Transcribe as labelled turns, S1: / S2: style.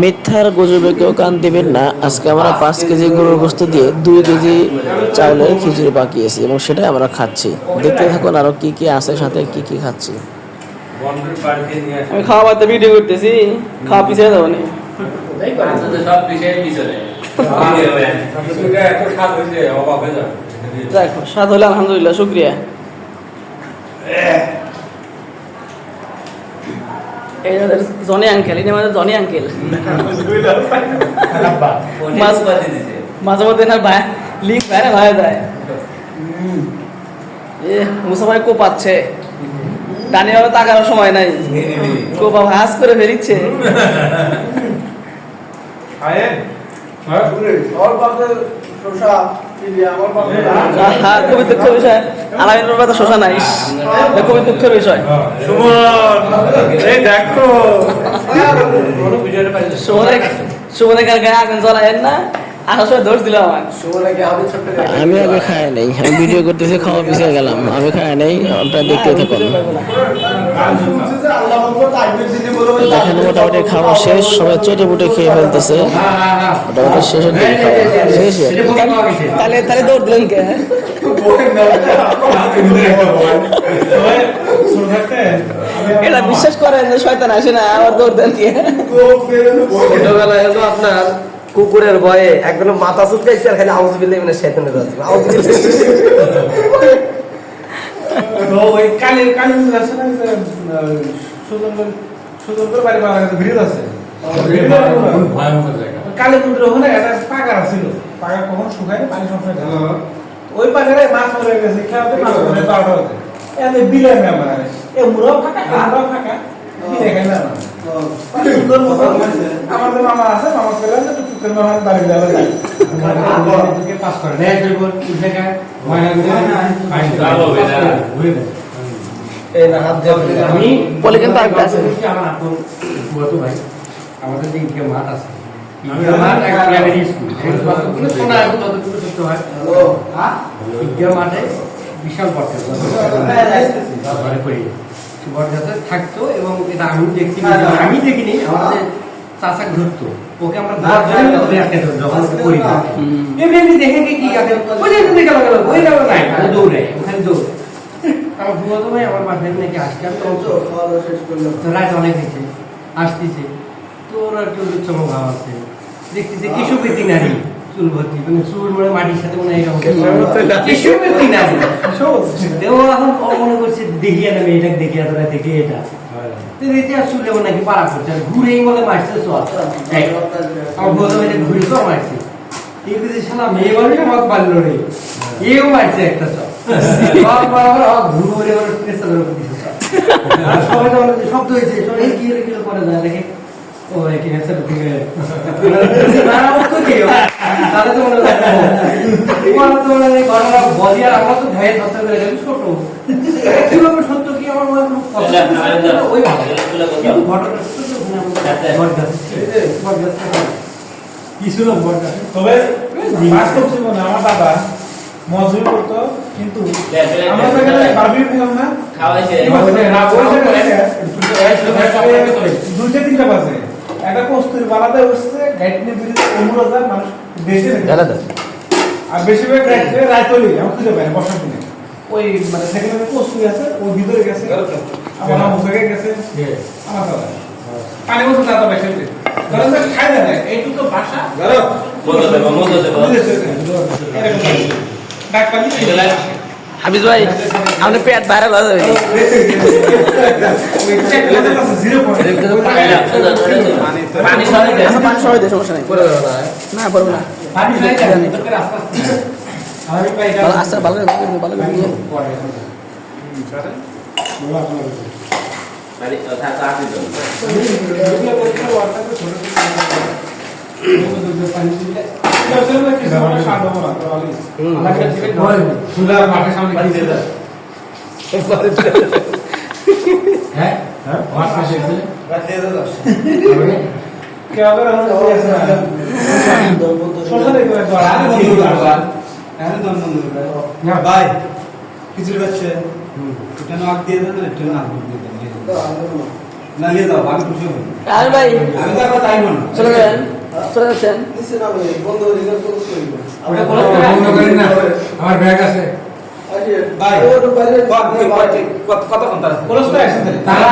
S1: মিথ্যার গুজবে কেউ কান দিবেন না। আজকে আমরা 5 কেজি গরুর গোশত দিয়ে 2 কেজি চাউলের খিচুড়ি পাকিয়েছি এবং সেটাই আমরা খাচ্ছি। দেখতে থাকুন আরো কি কি আছে, সাথে কি কি খাচ্ছি।
S2: আমি খাওয়া বাদে ভিডিও করতেছি, খাওয়া পিছিয়ে যাবো না। দেখো স্বাদ হলে আলহামদুলিল্লাহ, শুক্রিয়া। এই আমাদের জনি আঙ্কেল, এই আমাদের জনি আঙ্কেল মাঝে মধ্যে না ভাই লিঙ্ক বাইরে ভাই যায়। এ মুসা ভাই কোপাচ্ছে, টানি ভাবে তাকানোর সময় নাই, কোপা ভাস করে ফেরিচ্ছে। খুবই দুঃখের বিষয়, আলামিনের ব্যাপারে শোষা নাই, খুবই দুঃখের বিষয়। সুমনের গায়ে আগুন জ্বলায়েন না, আসার সময় দোষ দিল আমার।
S1: আমি আগে খাই নাই, আমি ভিডিও করতেছি, খাওয়া পিছিয়ে গেলাম। আমি খাই নাই, আপনারা দেখতে থাকুন। দেখেন মোটামুটি খাওয়া শেষ, সবাই চেটে বুটে খেয়ে ফেলতেছে। মোটামুটি শেষের দিকে খাওয়া শেষ।
S2: তাহলে তাহলে দৌড় দিলেন কে? এটা বিশ্বাস করেন যে শয়তান আসে না, আবার দৌড় দেন কে?
S3: ছোটবেলায় হলো আপনার কুকুরের ভয়ে একদম মাথা চুলকাইছে আর খালি আউজ বিলে মানে শয়তানের রাজ আউজ বিলে।
S4: তো ওই কালী কালী মন্দির আছে না, সুজনগর বাড়ি বাগানে ব্রিজ আছে, কালী মন্দির ওখানে একটা পাগার ছিল। পাগার কখন শুকায় পানি সবসময় ঢালা, ওই পাগারে মাছ মরে গেছে, খেলাতে মাছ মরে 12টা হতে এনে বিলে আমার এ মুরাও ফাঁকা মুরাও ফাঁকা বিলে খাই না সুন্দর মতো। আমাদের মামা আছে, মামা করে আছে টুকের মামা বাড়ি যাবে যায় পাস করে দেয় করব এই জায়গায় ময়না করে ফাইন চালু হবে না ঘুরে এই না হাত দিয়ে আমি
S2: বলে কিন্তু আর আছে
S4: আমার আপন বলতো ভাই আমাদের যে ইনকে মাঠ আছে, ইনকে মাঠ এক প্রাইমারি স্কুল কোনো শোনা এখন ততটুকু সত্য হয়। হ্যাঁ ইনকে মাঠে বিশাল বট ঘরে পড়ে বট গাছে থাকতো এবং এটা আমি দেখছি, আমি দেখিনি, আমাদের চাচা ধরতো ওকে, আমরা ধরে আটকে ধরতো যখন করি না এমনি দেখে কি আগে ওই যে গেল গেল ওই গেল নাই দৌড়ে ওখানে দৌড়। আমার ঘুমাতো ভাই আমার বাসায় নাকি আসছে, আমি তো রাত অনেক হয়েছে আসতেছে, তো ওরা একটু চমক ভাব আছে, দেখতেছে কিছু পেতি নারী চুল ভর্তি, মানে চুল মনে মাটির সাথে মনে এরকম কিছু পেতি নারী। ও এখন মনে করছে দেখিয়া না মেয়েটাকে দেখিয়া তোরা দেখে এটা চুলে নাকি পাড়া করছে, ঘুরেই বলে মারছে চল আমার বলতে মেয়েটা ঘুরে চল মারছে, এই শালা মেয়ে বলে আমার পারলো রে, এও মারছে একটা চল শব্দ হয়েছে কি করে যায় দেখে ও কি তাহলে তো ঘটনা বলি আর আমরা তো ভয়ে ধরতে পেরে গেছি ছোট কিভাবে সত্য কি আমার ওই ঘটনা কিছু না তবে বাস্তব জীবনে আমার দাদা মজুরি করতো, কিন্তু আমরা তো এখানে বারবিকিউ খেলাম না, খাওয়াইছে 2-3টা বাজে একটা কস্তুরি বালাতে উঠছে, গাইড নিয়ে বেরিয়েছে অনুরাধার মানুষ বেশি আর বেশিরভাগ রায়তলি আমি খুঁজে পাই না বর্ষার দিনে। ওই মানে সেখানে কস্তুরি আছে ওই ভিতরে গেছে, আমার নাম হয়ে গেছে আমার দাদা পানি বলতে দাদা বেশি খাই না এইটুকু বাসা
S2: হাফিজ ভাই আমাদের পেট ভাইরাল হয়ে যাবে। পানি সবাই দেয়, সমস্যা নেই, না পড়বো না। আচ্ছা ভালো ভালো
S4: ভাই খিচুড়ি পাচ্ছে, একটু নাক দিয়ে দেন, একটু নাক দিয়ে দেন।
S5: না নিয়ে যাও আমি খুশি হব
S2: আর ভাই
S5: আমি তো কথা চাইবো না
S2: চলে গেলেন চলে যাচ্ছেন
S5: ওটা
S4: বন্ধ করেন না, আমার ব্যাগ আছে।
S5: ভাই কত কত কথা খরচ করে আসেন
S4: তারা